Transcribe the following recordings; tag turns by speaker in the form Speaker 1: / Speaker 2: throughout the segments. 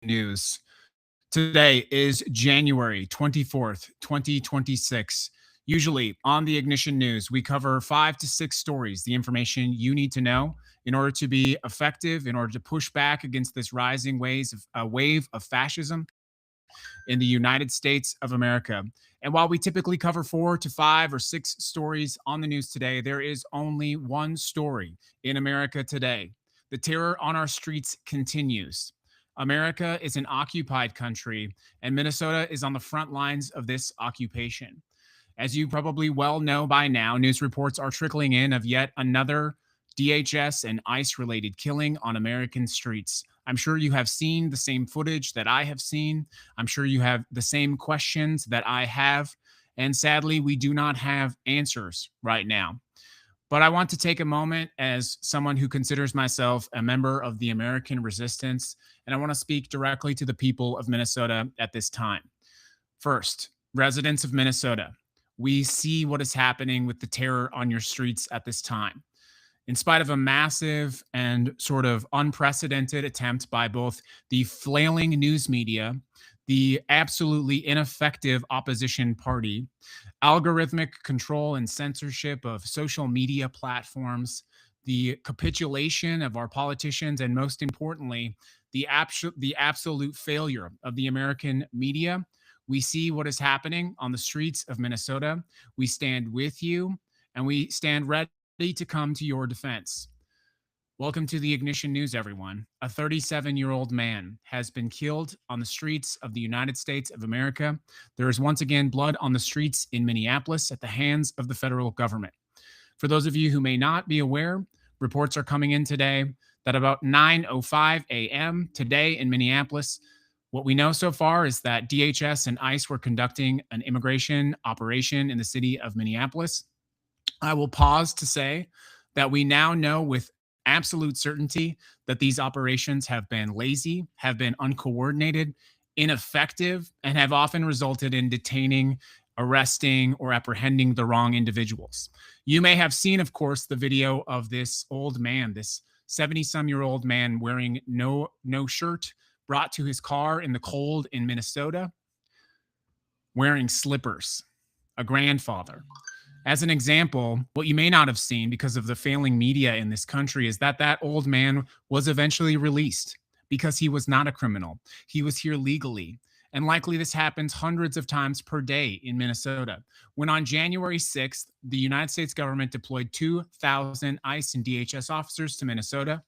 Speaker 1: news. Today is January 24th, 2026. Usually on the Ignition News, we cover 5 to 6 stories, the information you need to know in order to be effective, in order to push back against this rising wave of fascism in the United States of America. And while we typically cover 4 to 5 or 6 stories on the news today, there is only one story in America today. The terror on our streets continues. America is an occupied country, and Minnesota is on the front lines of this occupation. As you probably well know by now, news reports are trickling in of yet another DHS and ICE related killing on American streets. I'm sure you have seen the same footage that I have seen. I'm sure you have the same questions that I have. And sadly, we do not have answers right now. But I want to take a moment as someone who considers myself a member of the American resistance, and I want to speak directly to the people of Minnesota at this time. First, residents of Minnesota, we see what is happening with the terror on your streets at this time. In spite of a massive and sort of unprecedented attempt by both the flailing news media, the absolutely ineffective opposition party, algorithmic control and censorship of social media platforms, the capitulation of our politicians, and most importantly, the absolute failure of the American media, we see what is happening on the streets of Minnesota. We stand with you, and we stand ready to come to your defense. Welcome to the Ignition News, everyone. A 37-year-old man has been killed on the streets of the United States of America. There is once again blood on the streets in Minneapolis at the hands of the federal government. For those of you who may not be aware, reports are coming in today that about 9:05 a.m. today in Minneapolis, what we know so far is that DHS and ICE were conducting an immigration operation in the city of Minneapolis. I will pause to say that we now know with absolute certainty that these operations have been lazy, have been uncoordinated, ineffective, and have often resulted in detaining, arresting, or apprehending the wrong individuals. You may have seen, of course, the video of this old man, this 70-some-year-old man wearing no shirt, brought to his car in the cold in Minnesota, wearing slippers, a grandfather. As an example, what you may not have seen because of the failing media in this country is that that old man was eventually released because he was not a criminal. He was here legally. And likely this happens hundreds of times per day in Minnesota. When on January 6th, the United States government deployed 2,000 ICE and DHS officers to Minnesota,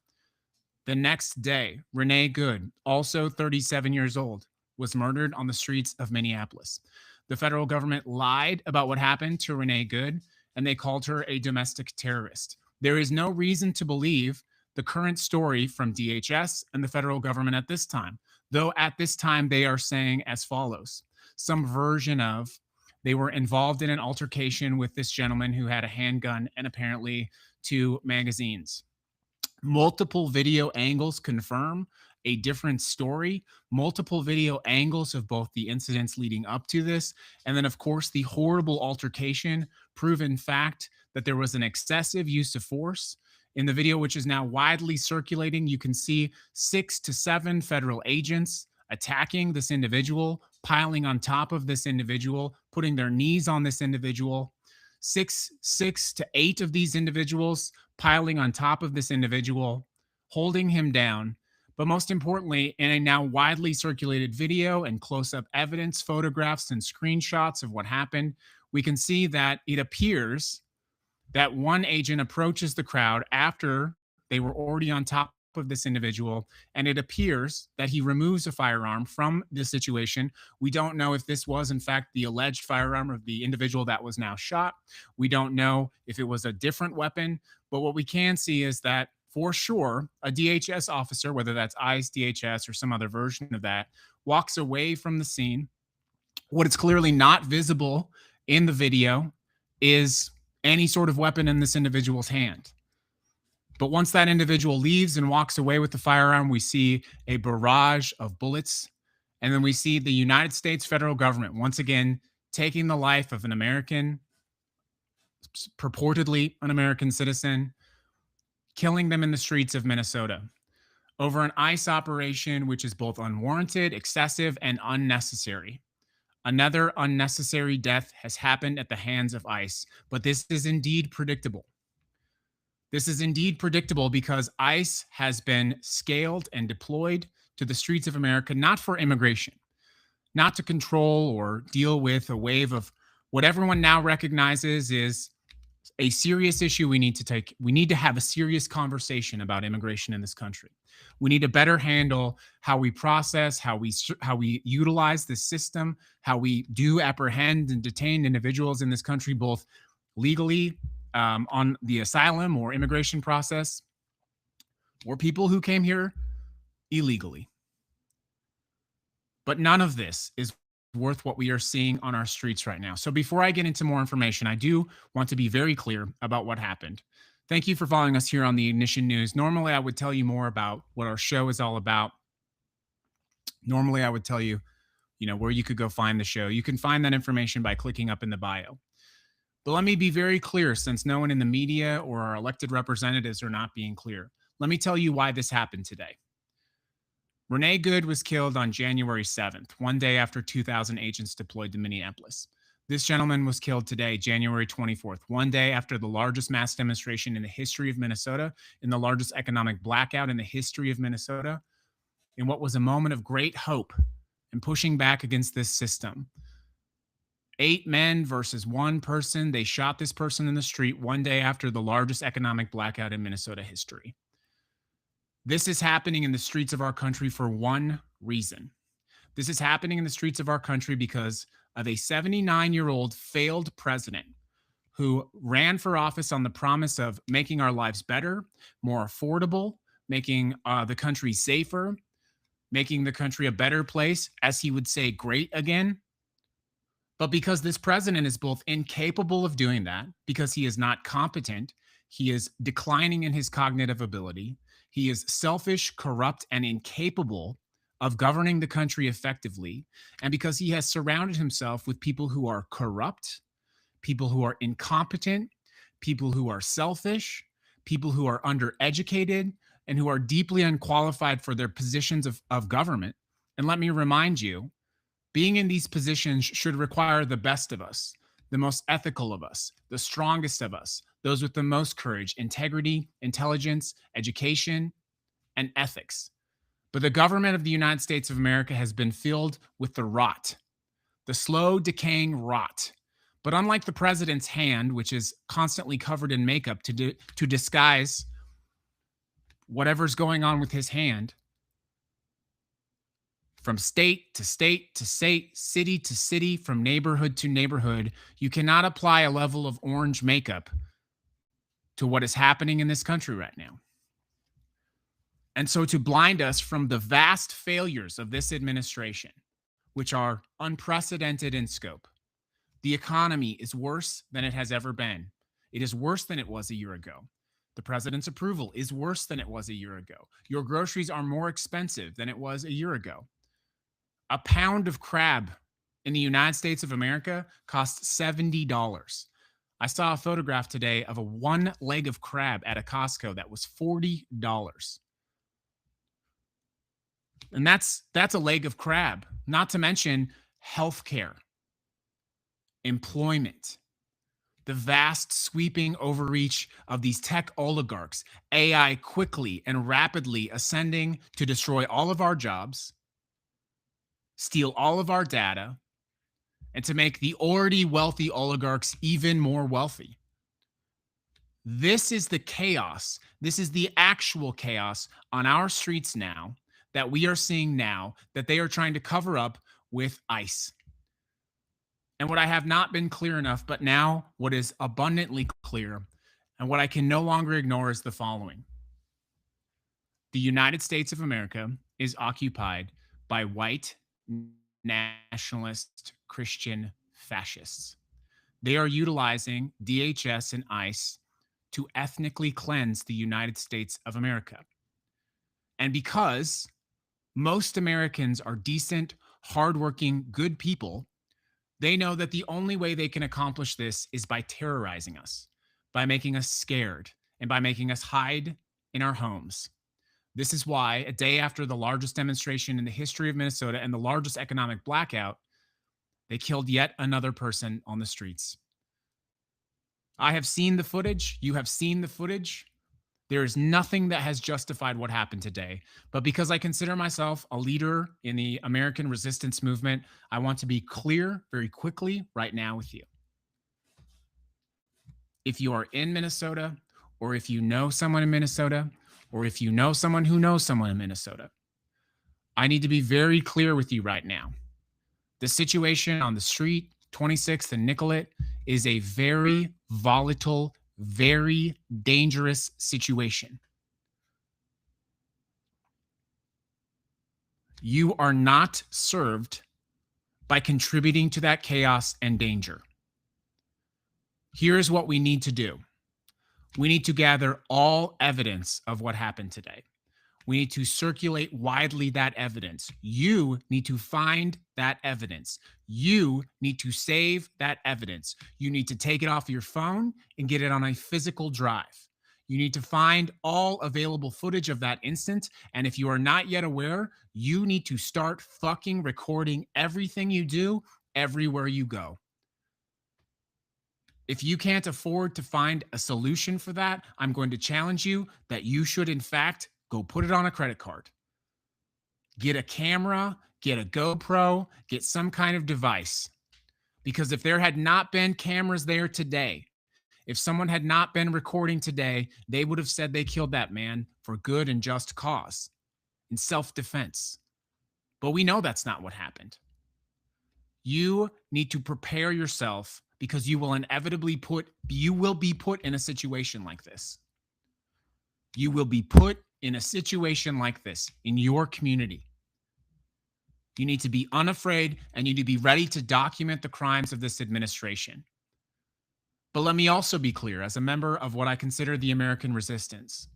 Speaker 1: the next day, Renee Good, also 37 years old, was murdered on the streets of Minneapolis. The federal government lied about what happened to Renee Good, and they called her a domestic terrorist. There is no reason to believe the current story from DHS and the federal government at this time, though at this time they are saying as follows. Some version of they were involved in an altercation with this gentleman who had a handgun and apparently 2 magazines. Multiple video angles confirm a different story, multiple video angles of both the incidents leading up to this, and then, of course, the horrible altercation prove, in fact, that there was an excessive use of force. In the video, which is now widely circulating, you can see 6 to 7 federal agents attacking this individual, piling on top of this individual, putting their knees on this individual. Six to 8 of these individuals piling on top of this individual, holding him down. But most importantly, in a now widely circulated video and close-up evidence, photographs, and screenshots of what happened, we can see that it appears that one agent approaches the crowd after they were already on top of this individual, and it appears that he removes a firearm from the situation. We don't know if this was, in fact, the alleged firearm of the individual that was now shot. We don't know if it was a different weapon, but what we can see is that for sure, a DHS officer, whether that's ICE, DHS, or some other version of that, walks away from the scene. What is clearly not visible in the video is any sort of weapon in this individual's hand. But once that individual leaves and walks away with the firearm, we see a barrage of bullets. And then we see the United States federal government once again taking the life of an American, purportedly an American citizen, killing them in the streets of Minnesota. over an ICE operation which is both unwarranted, excessive, and unnecessary. Another unnecessary death has happened at the hands of ICE, but this is indeed predictable. This is indeed predictable because ICE has been scaled and deployed to the streets of America not for immigration, not to control or deal with a wave of what everyone now recognizes is a serious issue we need to take. We need to have a serious conversation about immigration in this country. We need to better handle how we process, how we utilize the system, how we do apprehend and detain individuals in this country, both legally on the asylum or immigration process, or people who came here illegally. But none of this is worth what we are seeing on our streets right now. So before I get into more information, I do want to be very clear about what happened. Thank you for following us here on the Ignition News. Normally, I would tell you more about what our show is all about. Normally, I would tell you, where you could go find the show. You can find that information by clicking up in the bio. But let me be very clear, since no one in the media or our elected representatives are not being clear. Let me tell you why this happened today. Renee Good was killed on January 7th, one day after 2,000 agents deployed to Minneapolis. This gentleman was killed today, January 24th, one day after the largest mass demonstration in the history of Minnesota, in the largest economic blackout in the history of Minnesota, in what was a moment of great hope and pushing back against this system. 8 men versus 1 person. They shot this person in the street one day after the largest economic blackout in Minnesota history. This is happening in the streets of our country for one reason. This is happening in the streets of our country because of a 79-year-old failed president who ran for office on the promise of making our lives better, more affordable, making the country safer, making the country a better place, as he would say, great again. But because this president is both incapable of doing that, because he is not competent, he is declining in his cognitive ability, he is selfish, corrupt, and incapable of governing the country effectively, and because he has surrounded himself with people who are corrupt, people who are incompetent, people who are selfish, people who are undereducated, and who are deeply unqualified for their positions of government. And let me remind you, being in these positions should require the best of us, the most ethical of us, the strongest of us, those with the most courage, integrity, intelligence, education, and ethics. But the government of the United States of America has been filled with the rot, the slow decaying rot. But unlike the president's hand, which is constantly covered in makeup to disguise whatever's going on with his hand, from state to state to state, city to city, from neighborhood to neighborhood, you cannot apply a level of orange makeup to what is happening in this country right now. And so to blind us from the vast failures of this administration, which are unprecedented in scope, the economy is worse than it has ever been. It is worse than it was a year ago. The president's approval is worse than it was a year ago. Your groceries are more expensive than it was a year ago. A pound of crab in the United States of America costs $70. I saw a photograph today of a one leg of crab at a Costco that was $40. And that's a leg of crab, not to mention healthcare, employment, the vast sweeping overreach of these tech oligarchs, AI quickly and rapidly ascending to destroy all of our jobs, steal all of our data, and to make the already wealthy oligarchs even more wealthy. This is the chaos. This is the actual chaos on our streets now that we are seeing now that they are trying to cover up with ICE. And what I have not been clear enough, but now what is abundantly clear and what I can no longer ignore is the following. The United States of America is occupied by white nationalist Christian fascists. They are utilizing DHS and ICE to ethnically cleanse the United States of America. And because most Americans are decent, hardworking, good people, they know that the only way they can accomplish this is by terrorizing us, by making us scared, and by making us hide in our homes, This is why, a day after the largest demonstration in the history of Minnesota and the largest economic blackout, they killed yet another person on the streets. I have seen the footage. You have seen the footage. There is nothing that has justified what happened today. But because I consider myself a leader in the American resistance movement, I want to be clear very quickly right now with you. If you are in Minnesota, or if you know someone in Minnesota, or if you know someone who knows someone in Minnesota, I need to be very clear with you right now. The situation on the street, 26th and Nicollet, is a very volatile, very dangerous situation. You are not served by contributing to that chaos and danger. Here's what we need to do. We need to gather all evidence of what happened today. We need to circulate widely that evidence. You need to find that evidence. You need to save that evidence. You need to take it off your phone and get it on a physical drive. You need to find all available footage of that instant. And if you are not yet aware, you need to start fucking recording everything you do everywhere you go. If you can't afford to find a solution for that, I'm going to challenge you that you should, in fact, go put it on a credit card. Get a camera, get a GoPro, get some kind of device. Because if there had not been cameras there today, if someone had not been recording today, they would have said they killed that man for good and just cause, in self-defense. But we know that's not what happened. You need to prepare yourself because you will inevitably be put in a situation like this. You will be put in a situation like this in your community. You need to be unafraid and you need to be ready to document the crimes of this administration. But let me also be clear, as a member of what I consider the American resistance,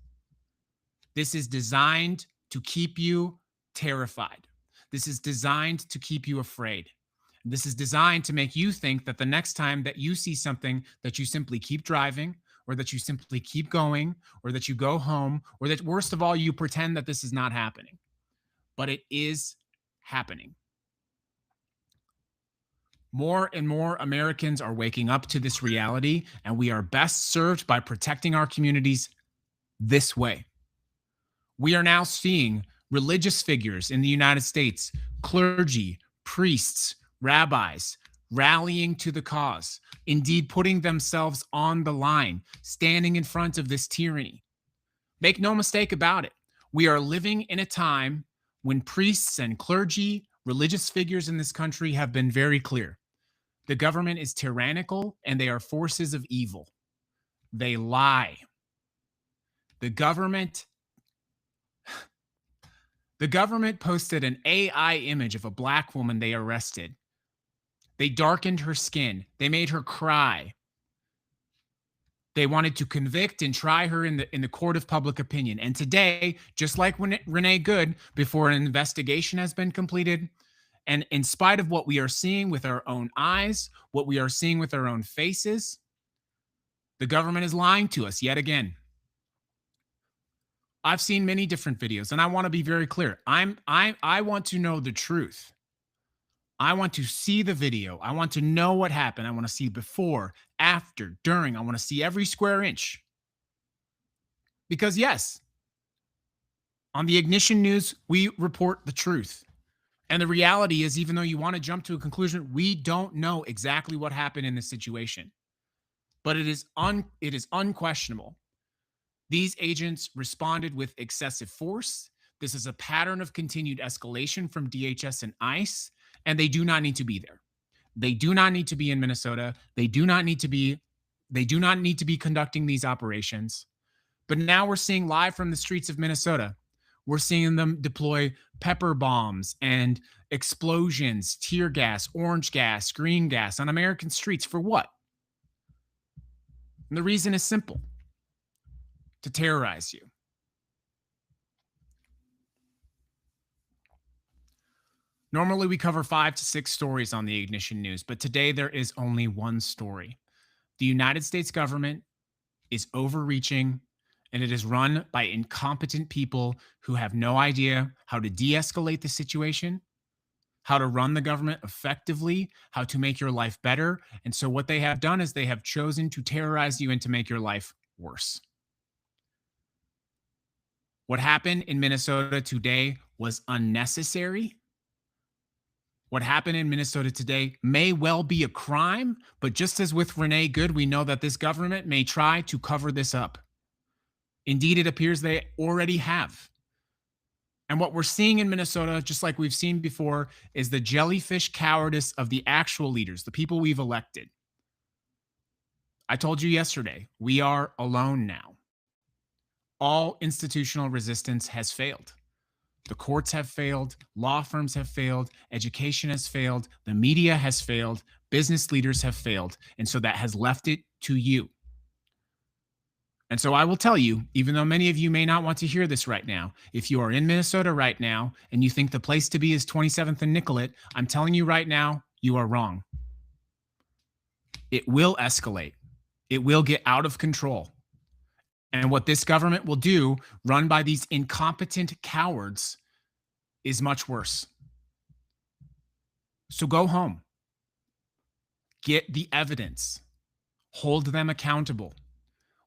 Speaker 1: this is designed to keep you terrified. This is designed to keep you afraid. This is designed to make you think that the next time that you see something, that you simply keep driving, or that you simply keep going, or that you go home, or that worst of all, you pretend that this is not happening. But it is happening. More and more Americans are waking up to this reality, and we are best served by protecting our communities this way. We are now seeing religious figures in the United States, clergy, priests, rabbis, rallying to the cause, indeed putting themselves on the line, standing in front of this tyranny. Make no mistake about it. We are living in a time when priests and clergy, religious figures in this country have been very clear. The government is tyrannical and they are forces of evil. They lie. The government posted an AI image of a black woman they arrested. They darkened her skin. They made her cry. They wanted to convict and try her in the court of public opinion. And today, just like Renee Good, before an investigation has been completed, and in spite of what we are seeing with our own eyes, what we are seeing with our own faces, the government is lying to us yet again. I've seen many different videos, and I want to be very clear. I want to know the truth. I want to see the video. I want to know what happened. I want to see before, after, during. I want to see every square inch. Because yes, on the Ignition News, we report the truth. And the reality is, even though you want to jump to a conclusion, we don't know exactly what happened in this situation. But it is unquestionable. These agents responded with excessive force. This is a pattern of continued escalation from DHS and ICE. And they do not need to be there. They do not need to be in Minnesota. They do not need to be conducting these operations. But now we're seeing live from the streets of Minnesota. We're seeing them deploy pepper bombs and explosions, tear gas, orange gas, green gas on American streets. For what? And the reason is simple: to terrorize you. Normally, we cover 5 to 6 stories on the Ignition News, but today there is only one story. The United States government is overreaching and it is run by incompetent people who have no idea how to de escalate the situation, how to run the government effectively, how to make your life better. And so, what they have done is they have chosen to terrorize you and to make your life worse. What happened in Minnesota today was unnecessary. What happened in Minnesota today may well be a crime, but just as with Renee Good, we know that this government may try to cover this up. Indeed, it appears they already have. And what we're seeing in Minnesota, just like we've seen before, is the jellyfish cowardice of the actual leaders, the people we've elected. I told you yesterday, we are alone now. All institutional resistance has failed. The courts have failed, law firms have failed, education has failed, the media has failed, business leaders have failed. And so that has left it to you. And so I will tell you, even though many of you may not want to hear this right now, if you are in Minnesota right now and you think the place to be is 27th and Nicollet, I'm telling you right now, you are wrong. It will escalate. It will get out of control. And what this government will do, run by these incompetent cowards, is much worse. So go home. Get the evidence. Hold them accountable.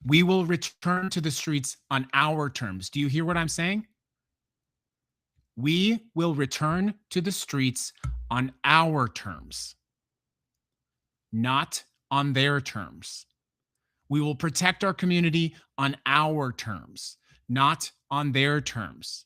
Speaker 1: We will return to the streets on our terms. Do you hear what I'm saying? We will return to the streets on our terms, not on their terms. We will protect our community on our terms, not on their terms.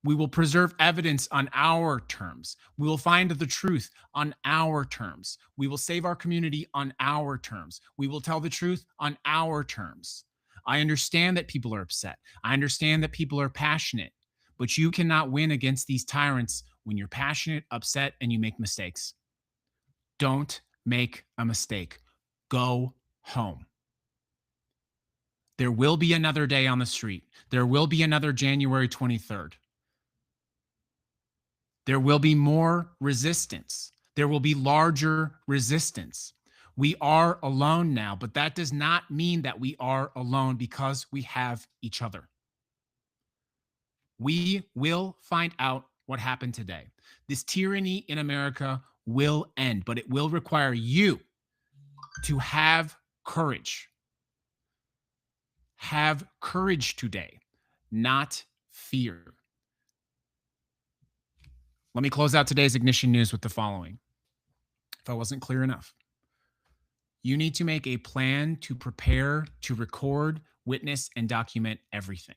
Speaker 1: We will preserve evidence on our terms. We will find the truth on our terms. We will save our community on our terms. We will tell the truth on our terms. I understand that people are upset. I understand that people are passionate, but you cannot win against these tyrants when you're passionate, upset, and you make mistakes. Don't make a mistake. Go home. There will be another day on the street. There will be another January 23rd. There will be more resistance. There will be larger resistance. We are alone now, but that does not mean that we are alone because we have each other. We will find out what happened today. This tyranny in America will end, but it will require you to have courage. Have courage today, not fear. Let me close out today's Ignition News with the following. If I wasn't clear enough, you need to make a plan to prepare, to record, witness, and document everything.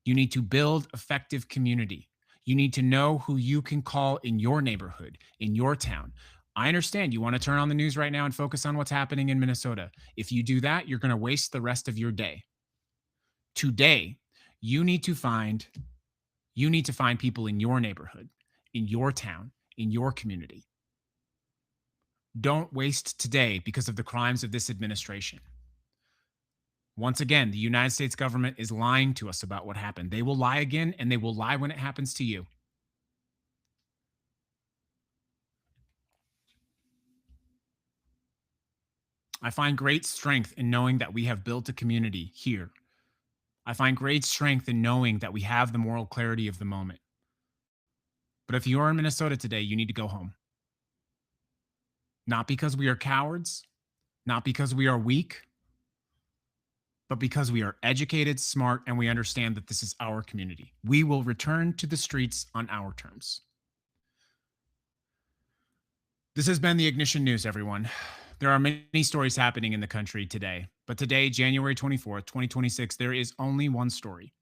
Speaker 1: You need to build effective community. You need to know who you can call in your neighborhood, in your town. I understand you want to turn on the news right now and focus on what's happening in Minnesota. If you do that, you're going to waste the rest of your day. Today, you need to find people in your neighborhood, in your town, in your community. Don't waste today because of the crimes of this administration. Once again, the United States government is lying to us about what happened. They will lie again, and they will lie when it happens to you. I find great strength in knowing that we have built a community here. I find great strength in knowing that we have the moral clarity of the moment. But if you are in Minnesota today, you need to go home. Not because we are cowards, not because we are weak, but because we are educated, smart, and we understand that this is our community. We will return to the streets on our terms. This has been the Ignition News, everyone. There are many stories happening in the country today, but today, January 24th, 2026, there is only one story.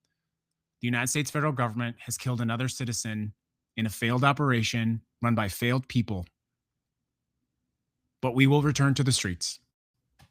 Speaker 1: The United States federal government has killed another citizen in a failed operation run by failed people. But we will return to the streets.